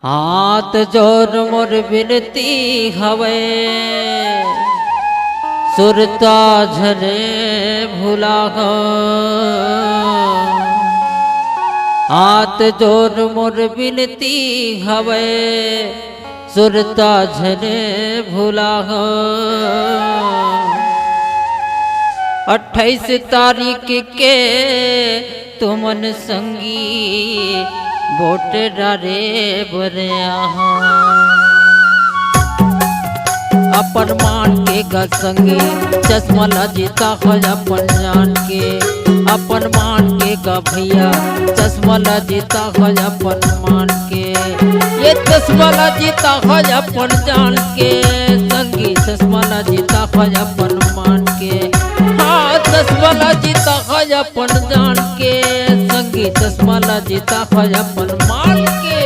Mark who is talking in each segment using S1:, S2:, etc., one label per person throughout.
S1: हाथ जोर मोर बिनती हवे सुरता झरे भूला हो। हाथ जोर मोर बिनती हवे सुरता झरे भूला हो। 28 तारीख के तुमन संगी बोट डारे बरिया अपन मान के गा संगे चश्मा ला जीता हो अपन जान के। अपन मान के गा भैया चश्मा ला जीता हो अपन मान के। ये चश्मा ला जीता हो अपन जान के संगी चश्मा ला जीता हो अपन मान के। हाँ चश्मा ला जीता हो अपन जान के संगी चश्मा ला जीता हो अपन मान के।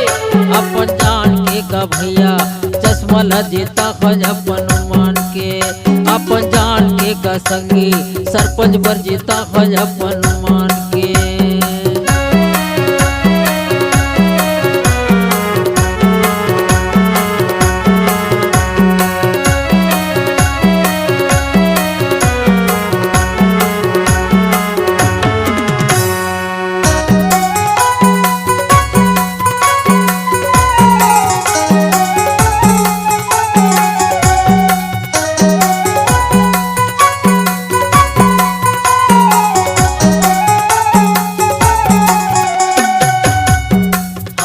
S1: अपन जान के गा भैया चश्मा ला जीता हो अपन मान के। अपन जान के गा संगी सरपंच बर जीता हो अपन मान के।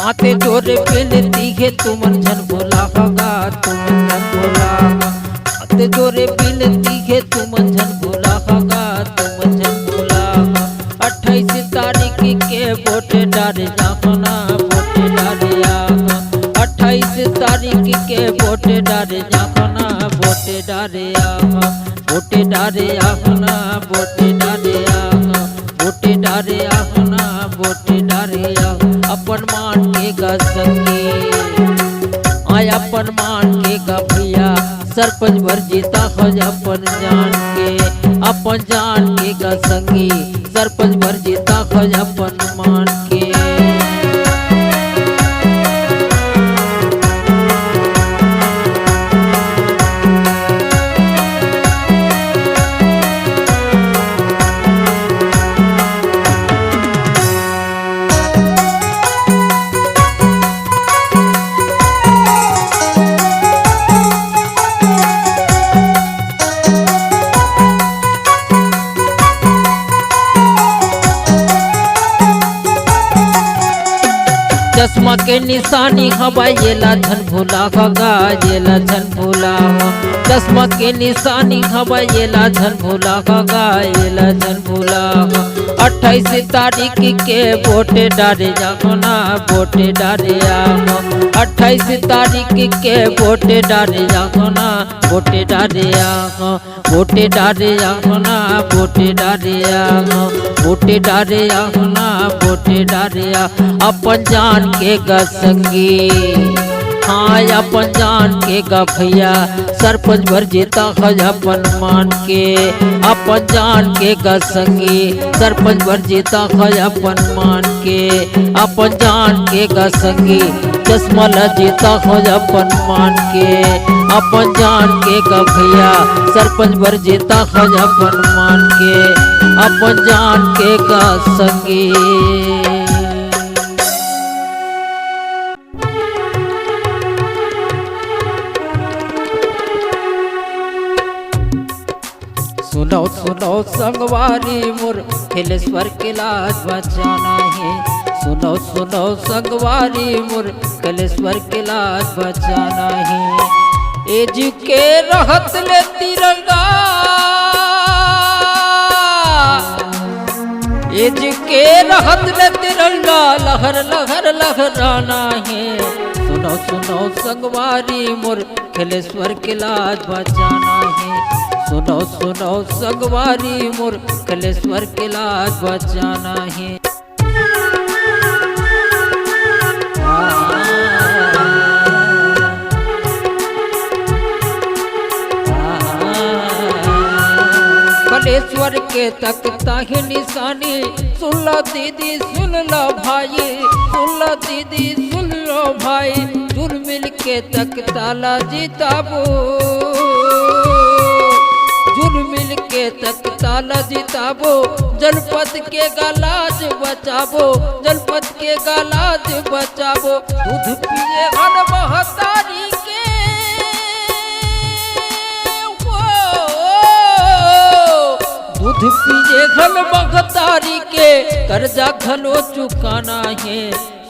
S1: हाथे जोरे बिनती है तुमन झन भोला होगा तुमन झन भोला। हाथे जोरे बिनती है तुमन झन भोला होगा तुमन झन भोला। 28 तारीख के वोट डारे जाना वोट डारे आगा। 28 तारीख के वोट डारे जाना वोट डारे आगा। वोट डारे आना वोट डारे आगा। वोट डारे आना वोट डारे आगा। अपन मान के गा संगी आय अपन मान के गा भैया सरपंच भर जीता हो अपन जान के। अपन जान के गा संगी सरपंच भर जीता हो अपन मान के। चश्मा के निशानी हवा ये लाझन भूला होगा ये लाझन भूला हो। चश्मा के निशानी हवा ये लाझन भूला होगा ये लाझन भूला हो। 28 तारीख के वोट डारे जाना वोट डारे आओ। 28 तारीख के वोट डारे जाना वोट डारे आओ। वोट डारे आना वोट डारे आओ। वोट डारे आना वोट डारे आ। अपन जान के गा संगी हाँ अपन जान के गा भैया सरपंच भर जीता हो अपन मान के। अपन जान के गा संगी सरपंच भर जीता हो अपन मान के। अपन जान के गा संगी चश्मा ला जीता हो अपन मान के। अपन जान के गा भैया सरपंच भर जीता हो अपन मान के। अपन जान के गा संगी सुनो सुनो संगवारी मोर खिलेश्वर के लाज बचाना है। सुनो सुनो संगवारी मोर खिलेश्वर के लाज बचाना है। एज के रहत ले तिरंगा एज के रहत ले तिरंगा लहर लहर लहराना है। सुनो सुनो संगवारी मोर खिलेश्वर के लाज बचाना है। सुनो सुनो संगवारी मोर खिलेश्वर के लाज बचाना है। खिलेश्वर के तकता है निशानी सुन लो दीदी सुन लो भाई सुन लो दीदी सुन लो भाई। के तख्ताला जिताबो, जुल मिल के तख्ताला जिताबो, जनपद के गालाज बचाबो, जनपद के गालाज बचाबो। दूध पिए हर महतारी के, दूध पिए घन महतारी के, कर्जा घनो चुकाना है।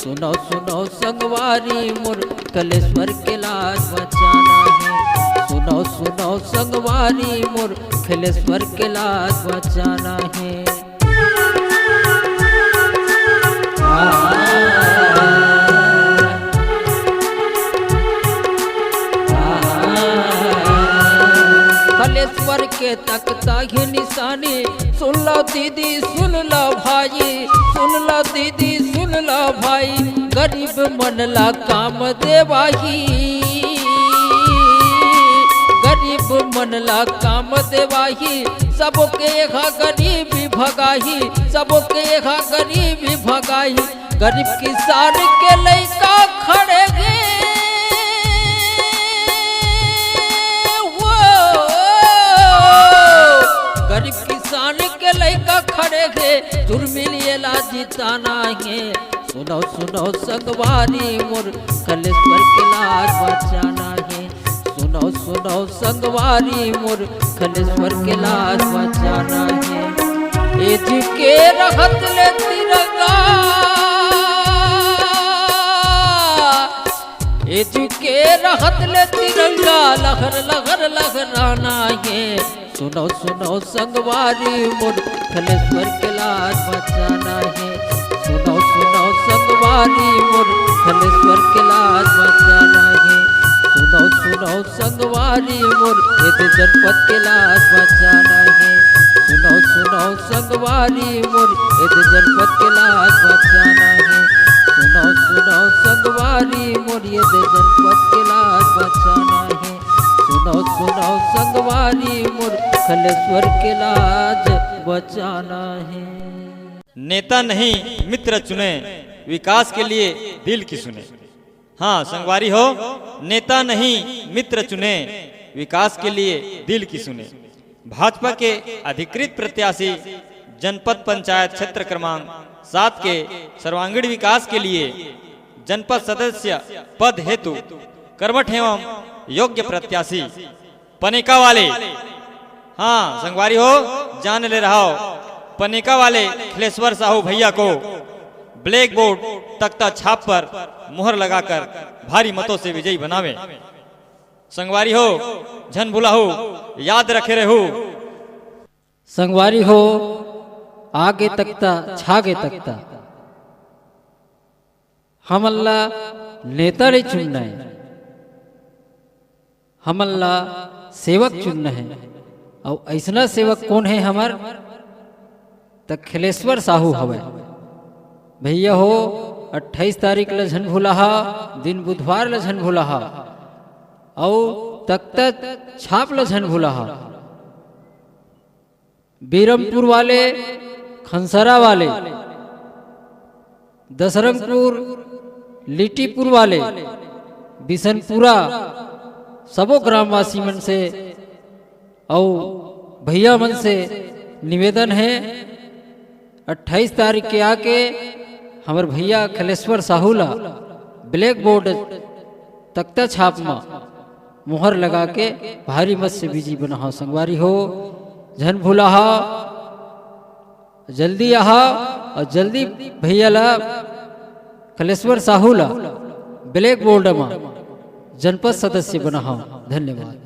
S1: सुनो सुनो संगवारी मोर कलेश्वर के लाज बचाना है। सुनो सुनो संगवारी मोर कलेश्वर के लाज बचाना है। कलेश्वर के तख्ता ही निशानी, सुन लो दीदी सुन लो भाई, सुन लो दीदी सुन लो भाई। गरीब मनला काम देवाही, गरीब मनला काम देवाही। सबके यहाँ गरीबी भगाही, सबके यहाँ गरीबी भगाही। गरीब किसान के लइका खड़े गे, गरीब किसान के लइका खड़े गे, जुर्मिलियला जिताना है। सुनो सुनो संगवारी मोर कलेश्वर के लाज बचाना है। सुनो सुनो संगवारी मोर कलेश्वर के लाज बचाना है। एज के रहत ले तिरंगा, एज के रहत ले तिरंगा, लहर लहर लहराना है। सुनो सुनो संगवारी मोर कलेश्वर के लाज बचाना है। सुनो सुनो संगवारी मोर कलेश्वर के लाज बचाना है। सुनो सुनो संगवारी मोर जनपद के लाज बचाना है। सुनो सुनो संगवारी मोर जनपद के लाज बचाना है। सुनो सुनो संगवारी मोर जनपद के लाज बचाना है। सुनो सुनो संगवारी मोर कलेश्वर के लाज बचाना है।
S2: नेता नहीं मित्र चुने, विकास के लिए दिल की सुने। हाँ संगवारी हो, नेता नहीं मित्र चुने, विकास के लिए दिल की सुने। भाजपा के अधिकृत प्रत्याशी जनपद पंचायत क्षेत्र क्रमांक 7 के सर्वांगीण विकास के लिए जनपद सदस्य पद हेतु कर्मठ एवं योग्य प्रत्याशी पनेका वाले, हाँ संगवारी हो जान ले रहा हो, पनेका वाले खिलेश्वर साहू भैया को ब्लैक बोर्ड तख्ता छाप पर मुहर लगाकर भारी मतों से विजयी बनावे। संगवारी हो झन भूला हो, याद रखे रहो।
S1: संगवारी हो आगे तख्ता छागे तख्ता, हम अल्लाह नेता नहीं चुनना है, हम अल्लाह सेवक चुनना है। और ऐसा सेवक कौन है हमार, तक खिलेश्वर साहू हवे भैया हो। 28 तारीख ल झन भूलाहा, दिन बुधवार ल झन भूलाहा, और तख्ता छाप ल झन भूलाहा। बीरमपुर वाले, खनसरा वाले, दसरंगपुर, लिटीपुर वाले, बिशनपुरा, सबो ग्रामवासी मन से और भैया मन से निवेदन है 28 तारीख के आके हमारे भैया खिलेश्वर साहूला ब्लैक बोर्ड तख्ता छाप में मुहर लगा के भारी मत से बीजी बना। संगवारी हो झन भूला, जल्दी आहा और जल्दी भैया ला खिलेश्वर साहूला ब्लैक बोर्ड में जनपद सदस्य बना। धन्यवाद।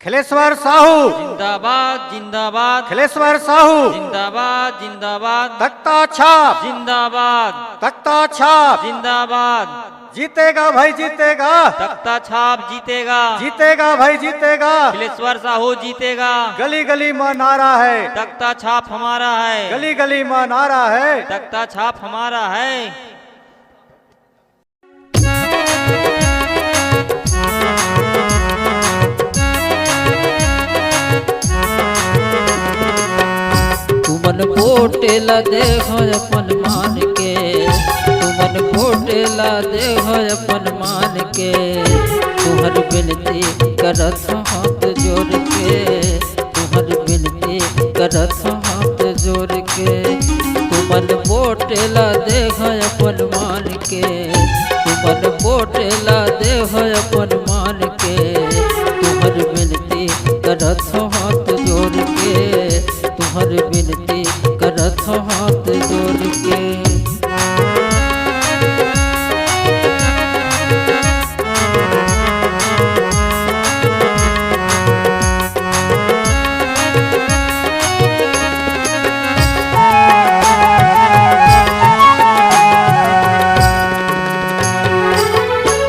S3: खिलेश्वर साहू
S2: जिंदाबाद जिंदाबाद,
S3: खिलेश्वर साहू
S2: जिंदाबाद जिंदाबाद,
S3: तख्ता छाप
S2: जिंदाबाद,
S3: तख्ता छाप
S2: जिंदाबाद,
S3: जीतेगा भाई जीतेगा,
S2: तख्ता छाप जीतेगा,
S3: जीतेगा भाई जीतेगा,
S2: खिलेश्वर साहू जीतेगा।
S3: गली गली में नारा है,
S2: तख्ता छाप हमारा है,
S3: गली गली में नारा है,
S2: तख्ता छाप हमारा है।
S1: तुमन वोट ला देखो अपन मान के, तुम तुमन फोटेला देह अपन मान के, तुहर बिनती करत हाथ जोड़ के, तुहर बिनती करत हाथ जोड़ के। तुमन फोटेला देह अपन मान के, तुमन फोटेला देह अपन मान के, तुहर बिनती करत हाथ जोड़ के, तुहर बिनती करत हाथ जोड़ के।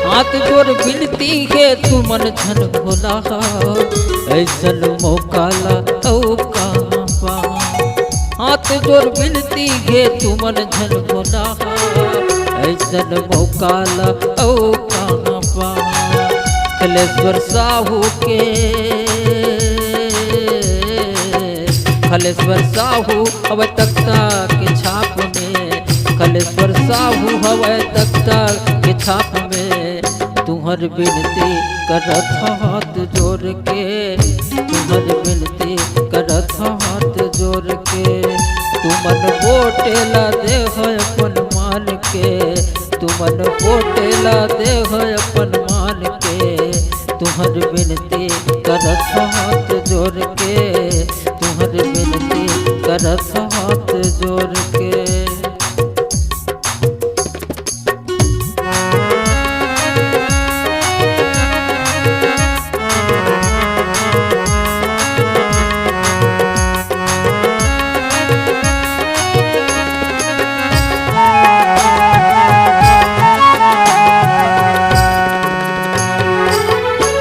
S1: हाथ जोड़ बिनती है तुमन झन भोला, ऐसन मौका ला औ कहाँ पा। हाथ जोड़ बिनती है तुमन झन भोला, ऐसन मौका ला औ कहाँ पा। खलेश्वर साहू के, खलेश्वर साहू हवे तख्ता के छाप में, खलेश्वर साहू हवे तख्ता के छाप में। तुहर बिनती करत हाथ जोड़ के, तुहर बिनती करत हाथ जोड़ के। तुमन बोटेला देह अपन मान के, तुमन बोटेला देह अपन मान के। तुहर बिनती करत हाथ जोड़ के, तुहर बिनती करत हाथ जोड़ के।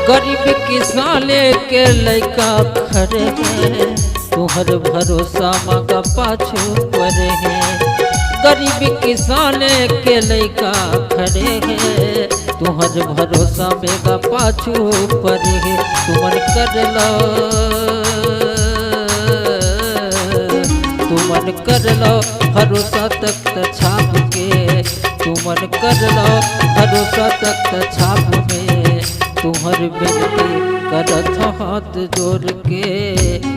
S1: गरीब किसान के लैका खड़े हैं, तुहर भरोसा मगा पाछू पड़े हैं। गरीब किसान के लैका खड़े हैं, तुहर भरोसा मेगा पाछू पड़े हैं। तुमन कर लो, तुमन कर लो भरोसा तख्त छाप के, तुमन कर लो भरोसा तख्त छाप में। तुहर बिनती करत हाथ जोड़ के,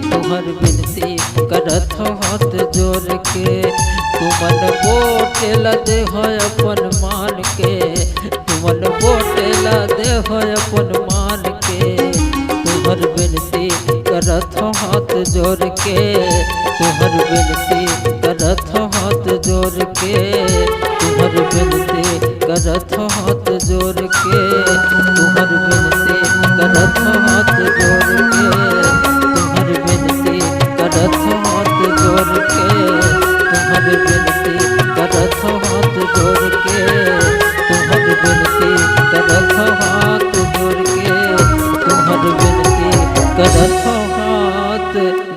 S1: तुहर बिनती करत हाथ जोड़ के। तुमन बोटेला देह अपन मान के, तुमन बोटेला देह अपन मान के। तुहर बिनती करत हाथ जोड़ के, तुहर बिनती करत हाथ जोड़ के, तुहर बिनती करत हाथ जोड़ के, तुहर बिनती करत हाथ जोड़ के, तुहर बिनती करत हाथ जोड़ के, तुहर बिनती करत हाथ जोड़ के, तुहर बिनती करत हाथ जोड़ के, तुहर बिनती करत हाथ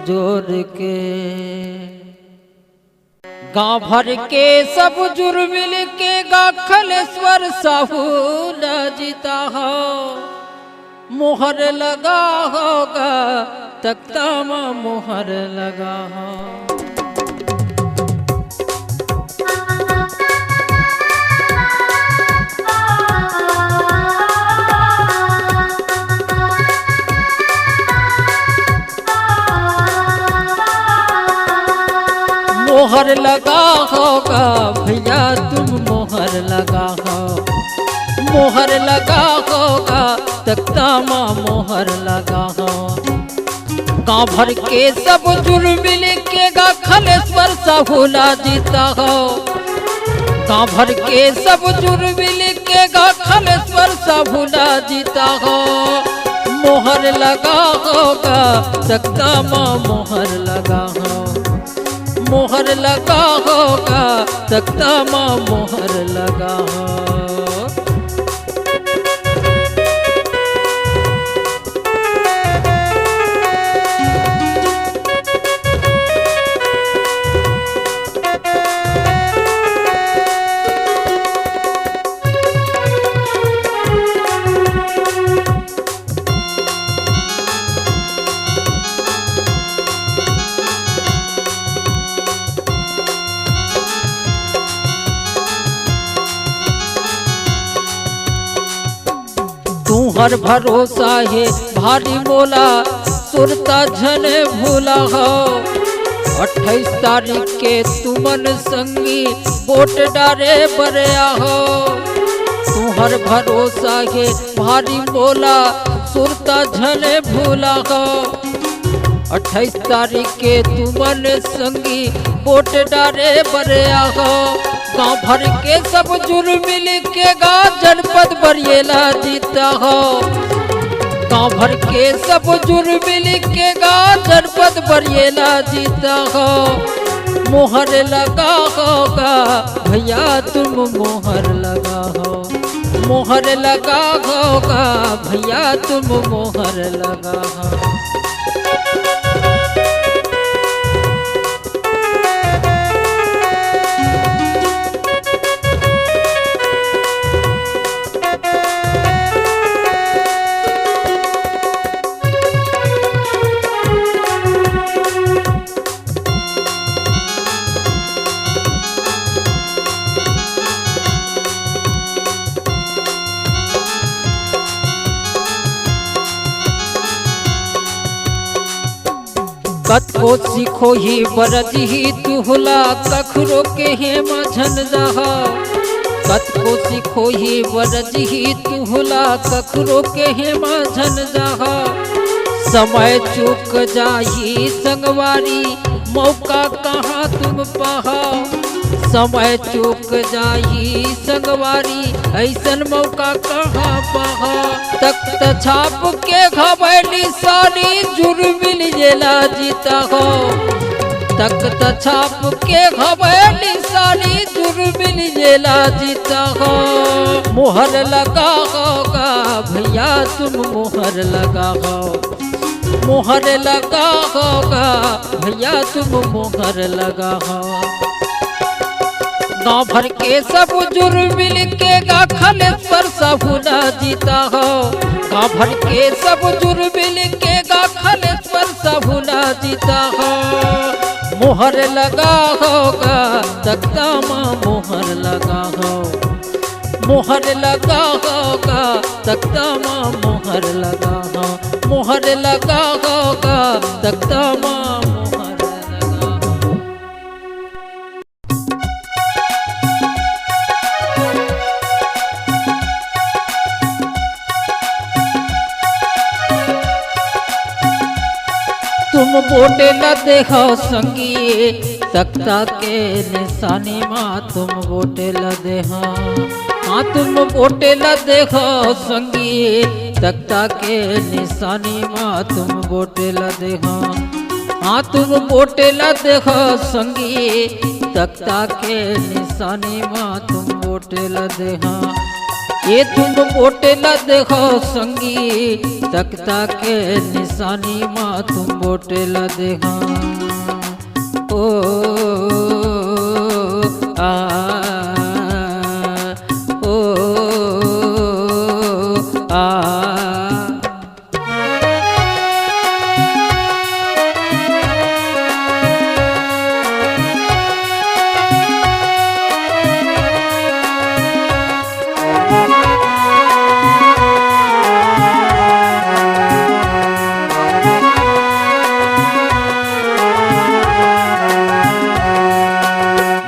S1: जोड़ के। गाँव भर के सब जुर मिल के गा खलेश्वर साहू न जीता हो। मोहर लगा होगा तख्ता में मोहर लगा हो। मोहर लगा होगा भैया तुम मोहर लगा हो। मोहर लगा होगा तख्ता माँ मोहर लगा हो। गाँव भर के सब जुड़ मिल के गा खलेश्वर साहू ना जीता हो। गाँव भर के सब जुड़ मिल के गा खलेश्वर साहू ना जीता हो। मोहर लगा होगा तख्ता माँ मोहर लगा हो। मोहर लगा होगा तख्ता माँ मोहर लगा हो। तुहर भरोसा है भारी मोला सुरता झने भूला हो 28 तारीख के तुमन संगी वोट डारे बरिया हो तुहर भरोसा है भारी मोला सुरता झने भूला हो 28 तारीख के तुमन संगी वोट डारे बरिया हो गाँव भर के सब जुर्म मिल के गा जनपद बरिएला जीता हो गाँव भर के सब जुर्म मिल के गा जनपद बरिएला जीता हो मोहर लगा होगा भैया तुम मोहर लगा हो मोहर लगा होगा भैया तुम मोहर लगा हो कतो सीखो ही बरज ही तुहला कखरो के हे मझन रहा कतो सीखो ही बरज ही तुहला कखरो के हे मझन रहा समय चूक जाही संगवारी मौका कहाँ तुम पहा समय चूक जाही संगवारी ऐसन मौका कहाँ पहा तख्त छाप के घबैली सारी जुर्मिल जेला जीता हो तख्त छाप के घबैली सारी जुर्मिल जेला जीता हो मोहर लगा होगा भैया तुम मोहर लगा हो मोहर लगा होगा भैया तुम मोहर लगा हो गाँव भर के सब जुर्म मिल के गा खलेश्वर साहुला जीता हो गाँव भर के सब जुर्म मिल के गा खलेश्वर साहुला जीता हो मोहर लगा होगा तख्ता माँ मोहर लगा हो मोहर लगा होगा तख्ता माँ मोहर लगा हो मोहर लगा होगा तख्ता माँ मोहर लगा हो तुम वोट न देखो संगी तख्ता के निशानी माँ तुम वोट न देखो हाँ तुम वोट न देखो संगी तख्ता के निशानी माँ तुम वोट न देखो हाँ तुम वोट न देखो संगी तख्ता के निशानी माँ तुम वोट न देखो ये तुम वोट न देखो संगी तख्ता के निशानी माँ तुम वोट न देखो ओ आ ओ आ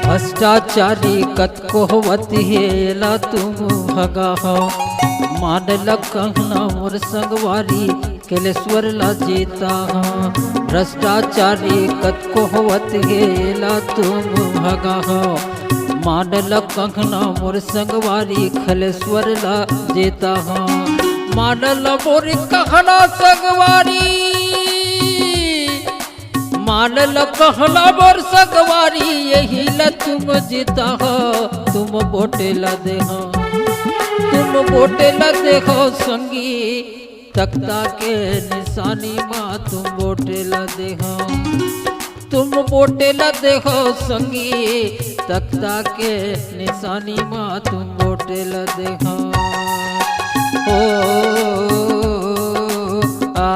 S1: भ्रष्टाचारी कतको होवती है ला तुम भगा हो मान कहना मोर संगवारी केलेश्वर ला जीता हो भ्रष्टाचारी कतको होवती है ला तुम भगा हो मान कहना मोर संगवारी खलेश्वर ला जीता हो मान मोर कहना संगवारी मानल कहला मोर संगवारी यही ल तुम जीता हो तुम वोटे ल दे हो तुम वोटे ल देखो संगी तख्ता के निशानी माँ तुम वोटे ल दे हो तुम वोटे ल देखो संगी तख्ता के निशानी माँ तुम वोटे ल दे हो ओ आ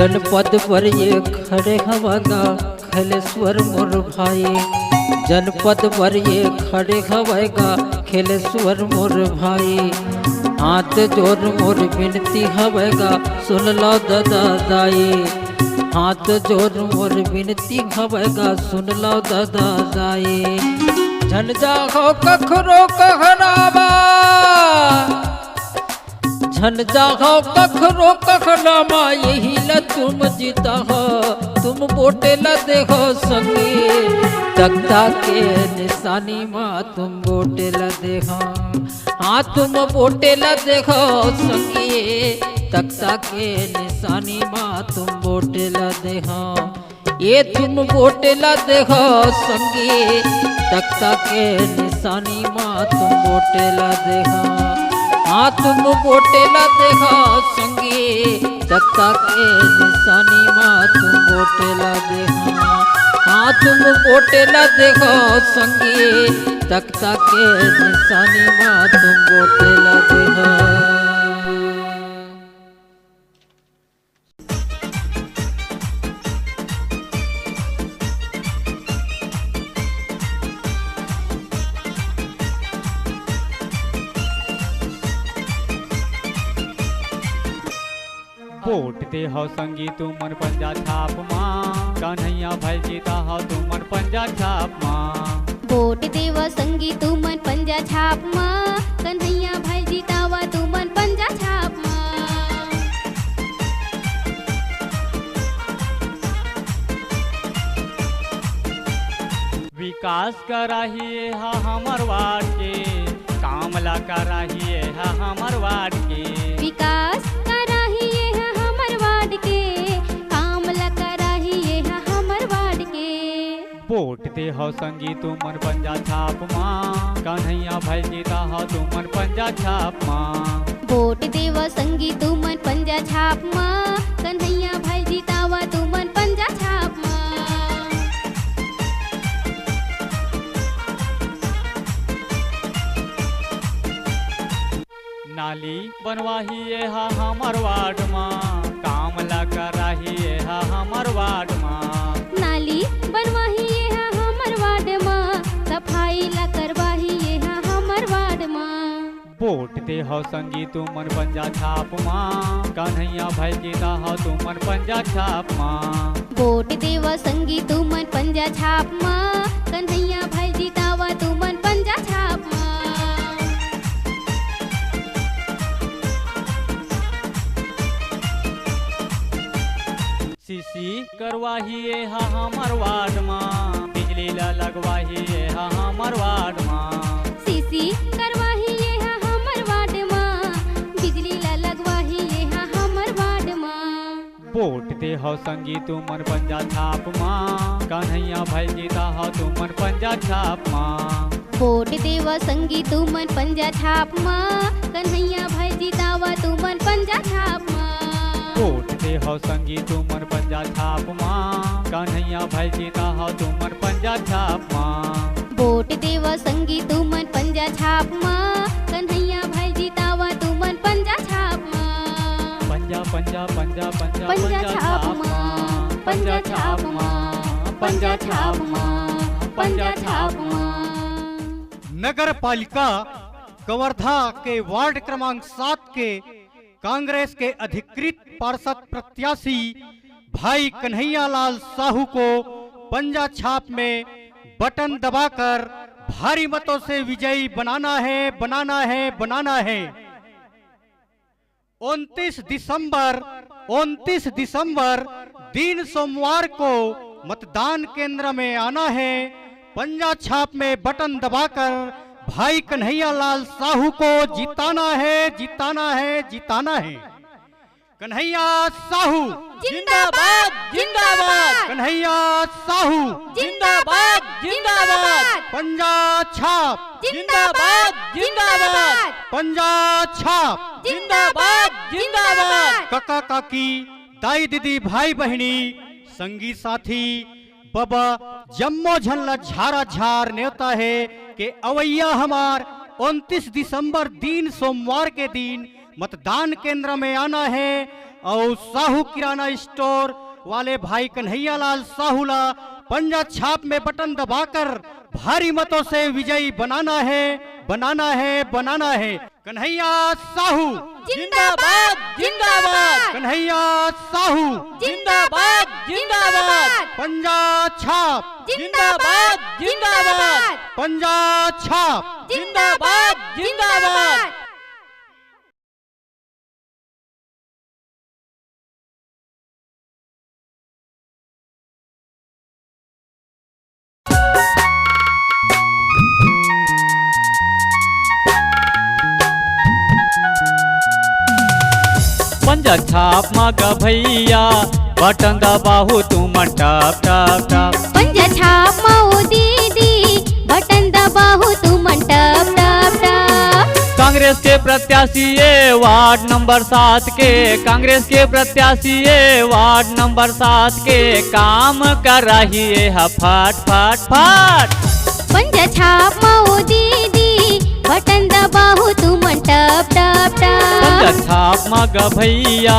S1: जनपद पर ये खड़े हवागा खलेश्वर मोर भाई, जनपद पर ये खड़े हवागा खलेश्वर मोर भाई। हाथ जोर मोर विनती हवेगा सुन लो दादा दाई, हाथ जोर मोर विनती हवेगा सुन लो दादा दाई। झन जाहो कखरो कहनावा, झन जाहो कखरो कहनामा, यही ल तुम जीता हो, तुम बोटे ल देखो संगी, तख्ता के निशानी माँ तुम बोटे ल देखो। हाँ तुम बोटे ल देखो संगी, तख्ता के निशानी माँ तुम बोटे ल देखो। ये तुम बोटे ल देखो संगी, तख्ता के निशानी माँ तुम बोटे ल देखो। हाँ तुम बोटे ल देखो संगी, तख्ता के निशानी माँ तुम बोटे ल देखो। हाँ तुम बोटे ल देखो संगी, तख्ता के निशानी माँ तुम बोटे ल देखो।
S4: वोट दे हो संगी तू मन पंजा छाप माँ, कन्हैया भाई जीता हो तू मन पंजा छाप माँ।
S5: वोट देवा संगी तू मन पंजा छाप माँ, कन्हैया भाई जीतावा तू मन पंजा छाप माँ।
S4: विकास कराहिए हा हमर वार्ड के, काम ला कराहिए हा हमर वार्ड के।
S5: विकास कराहिए है हमर वार्ड के, काम ला कराहिए है हमर वार्ड के।
S4: वोट दे हो संगी तू मन पंजा छाप माँ, कन्हैया भाई जीता हो तू मन पंजा छाप माँ।
S5: वोट देवा संगी तू मन पंजा छाप माँ, कन्हैया भाई जीतावा तू मन पंजा छाप माँ।
S4: नाली बनवाहिए हा हमर वार्ड माँ, काम ला कराहिए हा हमर वार्ड माँ।
S5: नाली बनवाहिए है हमर वार्ड माँ, सफाई ला करवाहिए है हमर वार्ड माँ।
S4: वोट दे हो संगी तू मन पंजा छाप माँ, कन्हैया भाई जीता हो तू मन पंजा छाप माँ।
S5: वोट देवा संगी तू मन पंजा छाप माँ, कन्हैया भाई जीतावा तू मन पंजा छाप माँ।
S4: सीसी करवाहिए हा हमर वार्ड माँ, बिजली ला लगवाहिए हा हमर वार्ड माँ।
S5: सीसी करवाहिए है हमर वार्ड माँ, बिजली ला लगवाहिए है हमर वार्ड माँ।
S4: वोट दे हो संगी तू मन पंजा छाप माँ, कन्हैया भाई जीता हो तू मन पंजा छाप माँ।
S5: वोट देवा संगी तू मन पंजा छाप माँ, कन्हैया भाई जीतावा तू मन पंजा छाप माँ।
S4: वोट दे हो संगी तू मन पंजा छाप माँ, कन्हैया भाई जीता हो तू मन पंजा छाप माँ।
S5: वोट देवा संगी तू मन पंजा छाप माँ, कन्हैया भाई जीतावा तू मन पंजा छाप माँ।
S4: पंजा पंजा पंजा पंजा
S5: पंजा छाप माँ, पंजा छाप माँ, पंजा छाप माँ, पंजा छाप माँ।
S3: नगर पालिका कवर्धा के वार्ड क्रमांक 7 के कांग्रेस के अधिकृत पार्षद प्रत्याशी भाई कन्हैयालाल साहू को पंजा छाप में बटन दबाकर भारी मतों से विजयी बनाना है, बनाना है, बनाना है। 29 दिसंबर दिन सोमवार को मतदान केंद्र में आना है। पंजा छाप में बटन दबाकर भाई कन्हैयालाल साहू को जिताना है, जिताना है, जिताना है। कन्हैया साहू
S5: जिंदाबाद, जिंदाबाद।
S3: कन्हैया साहू
S5: जिंदाबाद, जिंदाबाद।
S3: पंजा छाप
S5: जिंदाबाद, जिंदाबाद।
S3: पंजा छाप
S5: जिंदाबाद, जिंदाबाद।
S3: काका काकी दाई दीदी भाई बहनी संगी साथी बाबा जम्मो झल्ला झारा झार न्योता है कि अवैया हमार 29 दिसंबर दिन सोमवार के दिन मतदान केंद्र में आना है और साहू किराना स्टोर वाले भाई कन्हैया लाल साहू ला पंजा छाप में बटन दबाकर भारी मतों से विजयी बनाना है, बनाना है, बनाना है। कन्हैया साहू
S5: जिंदाबाद जिंदाबाद
S3: कन्हैया साहू
S5: जिंदाबाद जिंदाबाद
S3: पंजा छाप
S5: जिंदाबाद जिंदाबाद
S3: पंजा छाप
S5: जिंदाबाद जिंदाबाद।
S4: पंजा छाप मग भैया बटन दबाहू तुम टप टप टप।
S5: पंजा छाप माओ दीदी बटन दबाहू तुम टप टप टप।
S4: कांग्रेस के प्रत्याशी ये वार्ड नंबर 7 के, कांग्रेस के प्रत्याशी ये वार्ड नंबर 7 के काम कर रही है फट फट फट।
S5: पंजा छाप माओ दीदी बटन दबाहू तुम टप टप
S4: पंजा
S5: टप।
S4: छाप मग भैया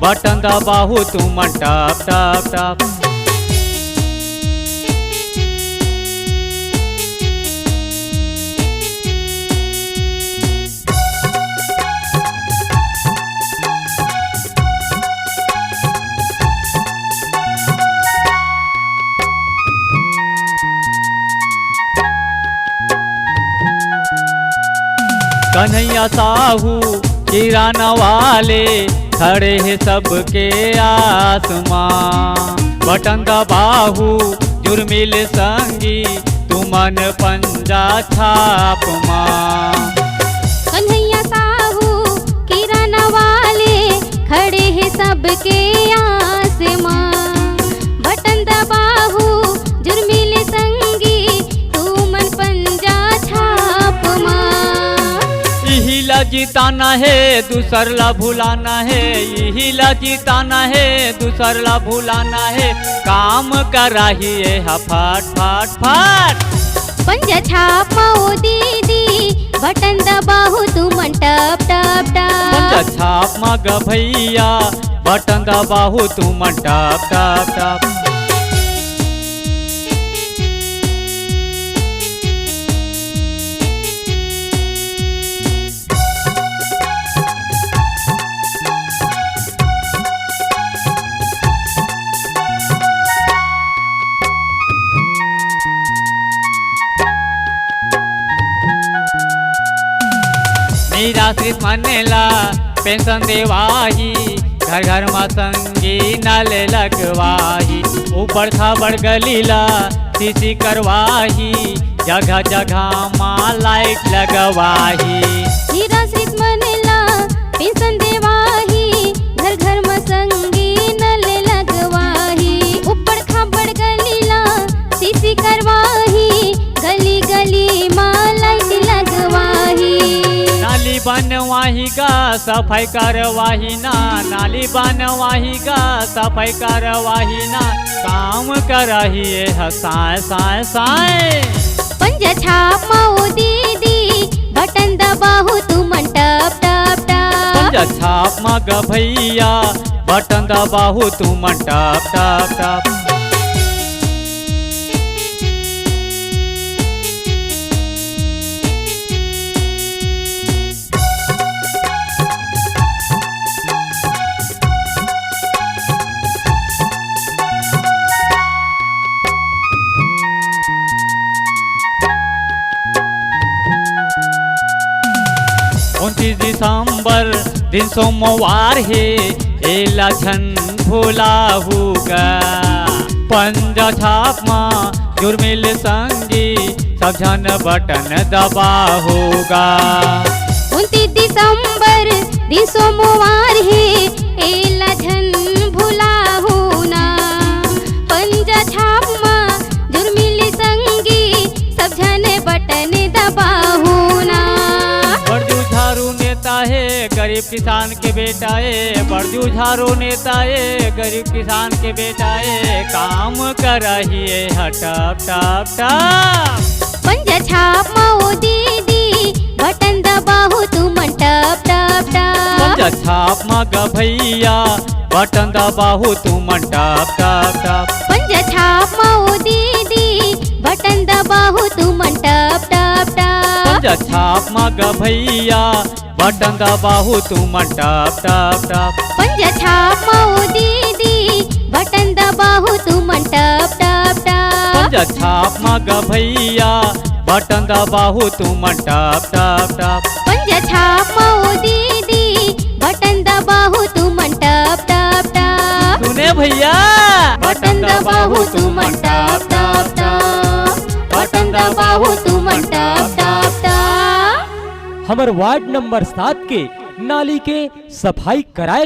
S4: बटन दबाहू तुम टप टप टप। कन्हैया साहू किराना वाले खड़े हैं सबके आसमां। बटन दबाहू जुर्मिल संगी तुमन पंजा छाप मां।
S5: कन्हैया साहू किराना वाले खड़े हैं सबके आसमां। बटन दबाहू जुर्मिल संगी तुमन पंजा छाप मां।
S4: यही ला जिताना है दूसर ला भुलाना है, यही ला जिताना है दूसर ला भुलाना है काम कर रही है फट फट फट।
S5: पंजा छाप माओ दीदी बटन दबाहू तुम टप टप
S4: पंजा
S5: टप।
S4: छाप मग भैया बटन दबाहू तुम टप टप टप। निराश्रित मनेला पेंशन देवाही, घर घर में संगी नल लगवाही। ऊपर खाबड़ गलीला सीसी करवाही, जगह जगह माँ लाइट लगवाही।
S5: निराश्रित मनेला पेंशन देवाही, घर घर में संगी नल लगवाही। ऊपर खाबड़ गलीला सीसी करवाही, गली गली माँ लाइट लगवाही।
S4: नाली बनवाही गा सफाई करवाही ना, नाली बनवाही गा सफाई करवाही ना काम करही है साए साए साए।
S5: पंजा छाप माओ दीदी बटन दबाहू तुम टप टप
S4: पंजा
S5: टप।
S4: छाप मग भैया बटन दबाहू तुम टप टप टप। दिसंबर दिन सोमवार है एला झन भुलाहूगा। पंजा छाप माँ जुर्मिल संगी सब झन बटन दबाहूगा।
S5: 29 दिसंबर दिन सोमवार है एला झन भुलाहू ना। पंजा छाप माँ जुर्मिल संगी सब झन बटन दबाहू ना।
S4: बड़जू झारू नेता है गरीब किसान के बेटा है, बड़जू झारू नेता है गरीब किसान के बेटा है काम कर रही है टप टप टप।
S5: पंजा छाप माओ दीदी बटन दबाहू तू मन टप टप टप
S4: पंजा छाप मग भैया बटन दबाहू तू मन टप टप टप
S5: पंजा छाप माओ दीदी बटन दबाहू तू मन टप टप टप
S4: पंजा छाप मग भैया बटन दबाहू तू मन टप टप टप
S5: पंजा छाप माओ दीदी बटन दबाहू तू मन टप टप टप
S4: पंजा छाप मग भैया बटन दबाहू तू मन टप टप टप
S5: पंजा छाप माओ दीदी बटन दबाहू तू मन टप टप टप
S4: सुने भैया
S5: बटन दबाहू तू मन टप टप टप बटन दबाहू तू मन टप टप टप।
S6: हमर वार्ड नंबर 7 के नाली के सफाई कराए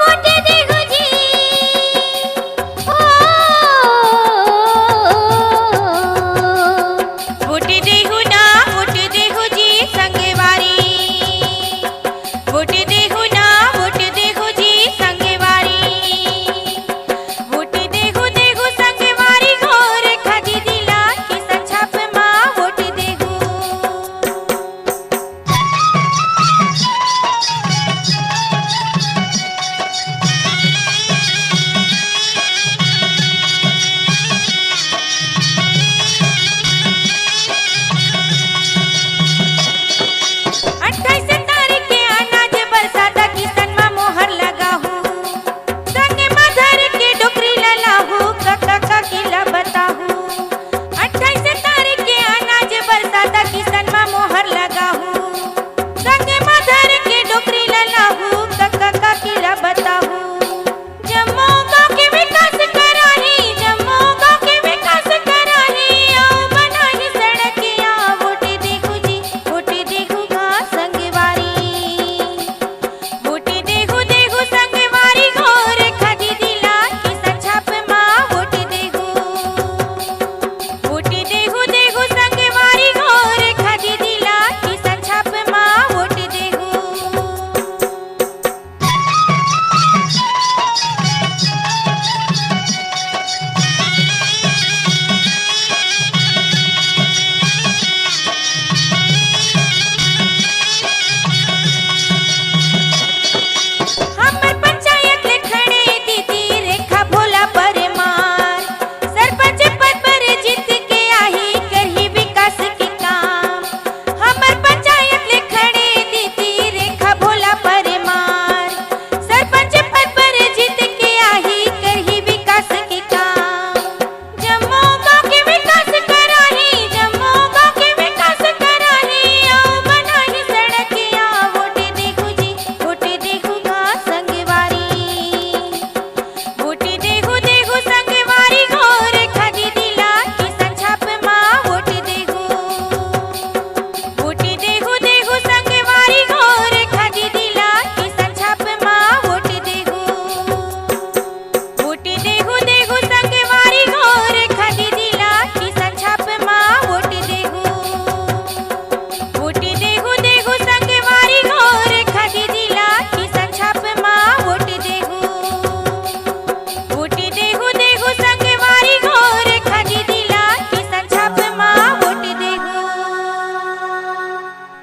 S5: वोटे देखो जी
S7: वोटे देहु ना वोटे देहु जी संगेवारी वोटे देहु ना वोटे देहु जी संगेवारी वोटे देहु देहु संगेवारी घोर खदी दिला किसन छाप माँ वोटे देहु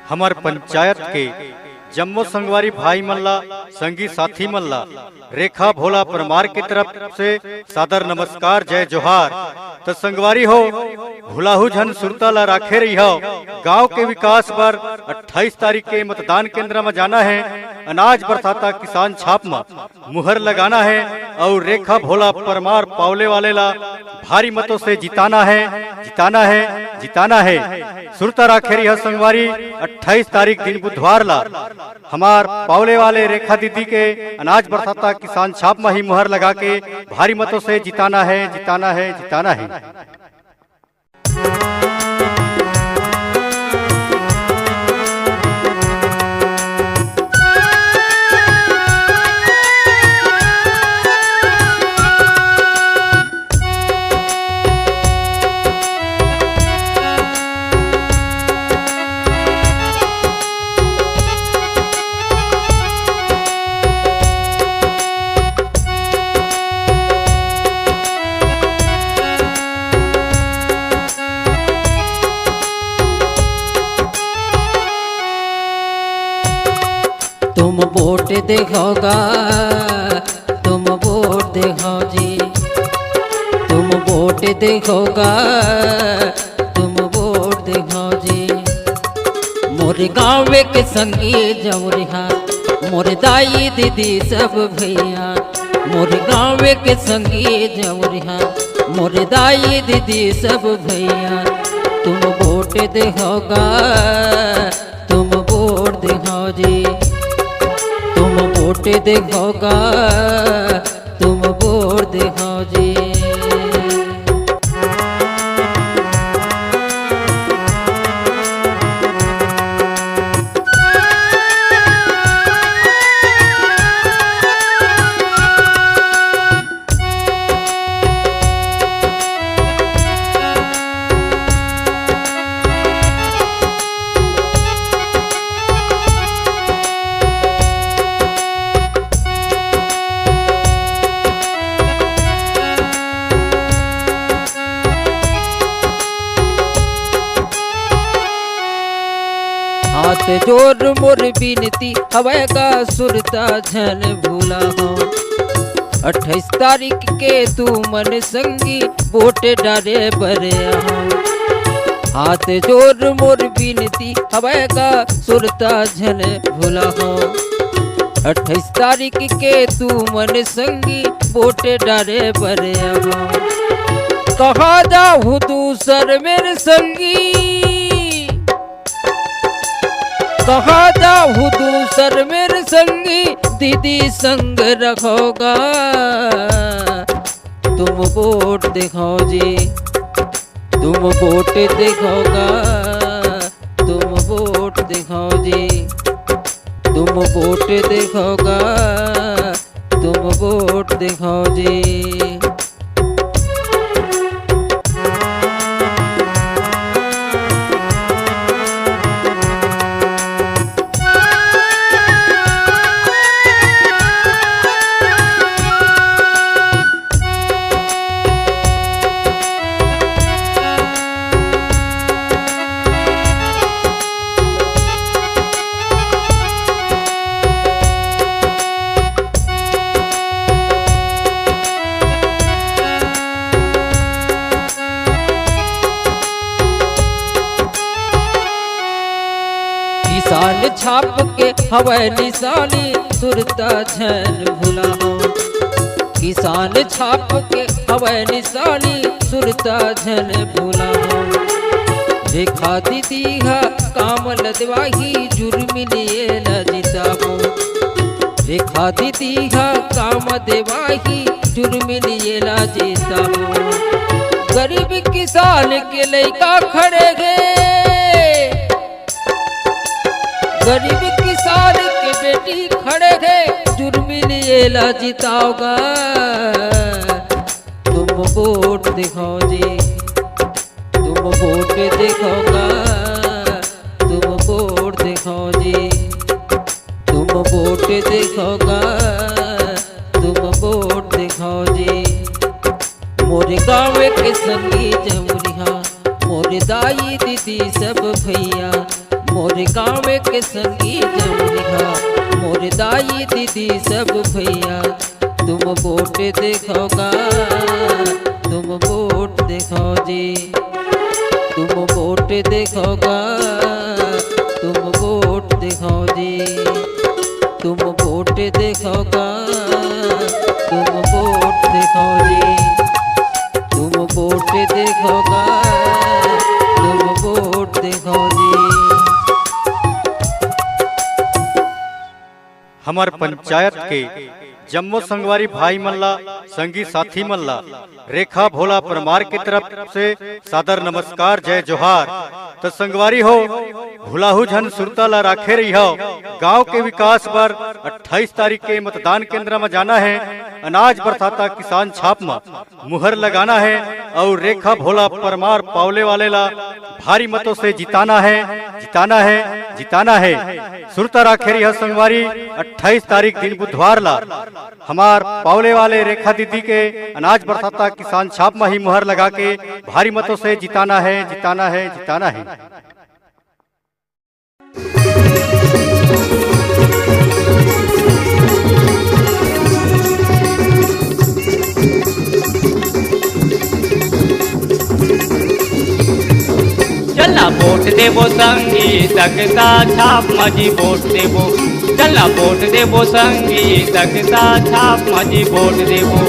S3: हमार पंचायत के जम्मो संगवारी भाई मल्ला संगी साथी मल्ला रेखा भोला परमार की तरफ से सादर नमस्कार जय जोहार। तो संगवारी हो भुलाहू झन सुरता ला राखे रही हो। गांव के विकास पर 28 तारीख के मतदान केंद्र में जाना है, अनाज बरसाता किसान छाप में मुहर लगाना है और रेखा भोला परमार पावले वाले ला भारी मतों से जिताना है, जिताना है, जिताना है। सुरता राखे रही संगवारी 28 तारीख दिन बुधवार ला हमार पावले वाले रेखा दीदी के अनाज बरसाता किसान छाप में ही मुहर लगा के भारी मतों से जिताना है, जिताना है, जिताना है।
S1: तुम वोट देखोगा, तुम वोट देखो जी, तुम वोट देखोगा, तुम वोट देखो जी। मोर गाँव के संगी जमुरिहा, मोर दाई दीदी सब भैया, मोर गाँव के संगी जमुरिहा, मोर दाई दीदी सब भैया। तुम वोट देखोगा, तुम वोट देखो जी, तुम वोट देखोगा, तुम वोट देखो जी। हाथ जोर मोर बिनती हवे का सुरता झन भूला हो। 28 तारीख के तू मन संगी वोट डारे बरे हो। हाथ जोर मोर बिनती हवे का सुरता झन भूला हो। 28 तारीख के तू मन संगी वोट डारे बरे हो। कहा जाऊँ दूसर मेरे संगी, कहा जाऊँ दूसर मेरे संगी, दीदी संग रखोगा। तुम वोट देखो जी, तुम वोट देखोगा, तुम वोट देखो जी, तुम वोट देखोगा, तुम वोट देखो जी। निशान छाप के हवे निशानी सुरता झन भूला हो। किसान छाप के हवे निशानी सुरता झन भूला हो। रेखा दीदी हा काम लदवाही जुर्मिनिए न जिताबो। रेखा दीदी हा काम देवाही जुर्मिनिए न जिताबो। गरीब किसान के लइका खड़े गए, गरीब किसान के बेटी खड़े थे, जुर्मिनिए ला जिताओगा। तुम वोट देखो जी, तुम वोट देखोगा, तुम वोट देखो जी, तुम वोट देखोगा, तुम वोट देखो जी। मोर गाँव के संगी जमुरिहा, मोर दाई दीदी सब भैया, मोर गाँव के संगी जमुरिहा, मोर दाई दीदी सब भैया। तुम वोट देखोगा, तुम वोट देखो जी, तुम वोट देखोगा, तुम वोट देखो जी, तुम वोट देखोगा, तुम वोट देखो जी, तुम वोट देखोगा, तुम वोट देखो जी।
S3: हमार पंचायत के जम्मो संगवारी भाई मल्ला, संगी साथी मल्ला, रेखा भोला परमार की तरफ से सादर नमस्कार, जय जोहार। तो संगवारी हो भुलाहू झन सुरता ला राखे रही हो। गांव के विकास पर 28 तारीख के मतदान केंद्र में जाना है। अनाज बरसाता किसान छाप में मुहर लगाना है और रेखा भोला परमार पावले वाले ला भारी मतों से जिताना है, जिताना है, जिताना है। सुरता राखे रही संगवारी 28 तारीख दिन बुधवार ला हमार पावले वाले रेखा दीदी के अनाज बरसाता किसान छाप में ही मुहर लगा के भारी मतों से जिताना है, जिताना है, जिताना है।
S4: देबो संगी तकता छाप मजी वोट देबो चलना वोट देबो संगी तकता छाप मजी वोट देबो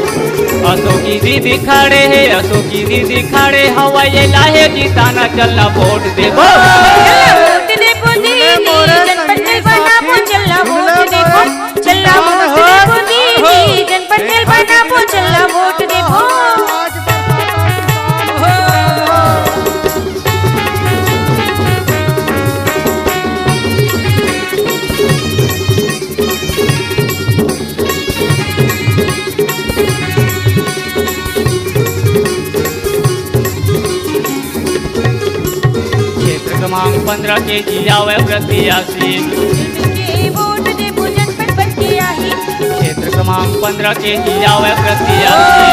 S4: अशोकी दीदी खड़े है अशोकी दीदी खड़े हवा ये लाहे जीताना चलना वोट देबो
S7: चला वोट देबो दीदी जनपद तेल बनाबो चला वोट देबो चला वोट देबो दीदी जनपद तेल बनाबो चला वोट देबो
S4: क्षेत्र क्रमांक 15 के जियावे प्रत्याशी
S7: के वोट देबो जनपद बटियाही
S4: क्षेत्र क्रमांक 15 के जियावे प्रत्याशी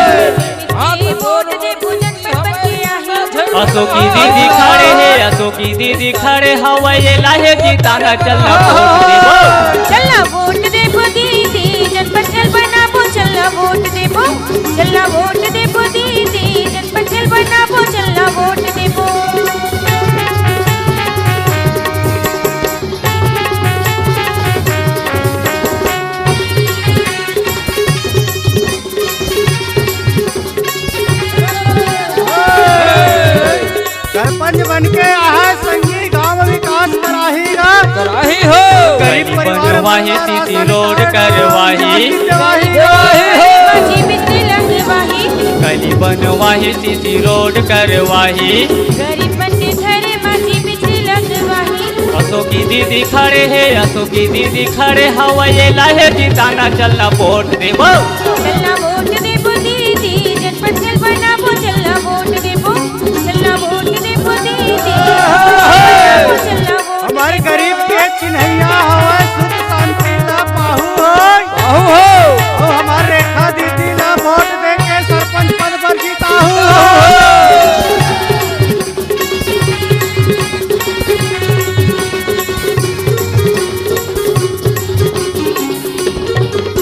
S7: के वोट देबो जनपद बटियाही
S4: अशोकी दीदी खड़े है अशोकी दीदी खड़े हवा ये लाहे जीताना चलना वोट देबो
S7: चला वोट देबो दीदी जनपद तेल बनाबो चला वोट देबो चला वोट देबो दीदी जनपद तेल बनाबो चला वोट देबो
S3: सरपंच बन के आहा संगी गांव विकास कराहीगा
S1: कराही हो
S3: गरीब परिवार
S4: बनवाही सीसी रोड करवाही
S7: माझी मित्र लगवाही
S4: गली बनवाही सीसी रोड करवाही
S7: गरीब बंदे धरे माझी मित्र लगवाही
S4: अशोकी दीदी खड़े है अशोकी दीदी खड़े हवा ये लाहे जीताना चलना वोट देबो
S7: चला वोट देबो दीदी जनपद तेल बनाबो चला वोट देबो चला वोट देबो दीदी चला वोट
S3: हमारे गरीब के चिन्हैया हवा सुख शांति ला पाहू
S1: बाहु हो
S3: ओ हमारे रेखा दीदी ला वोट दे के सरपंच पद पर जीताहू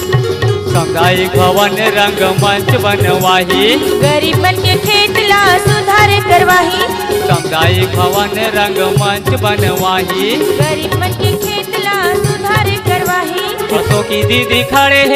S4: सामुदायिक भवन रंगमंच बनवाही
S7: गरीबन के खेत ला सुधार करवाही
S4: सामुदायिक भवन रंगमंच बनवाही
S7: गरीबन के खेत ला सुधार करवाही
S4: अशोकी दीदी खड़े है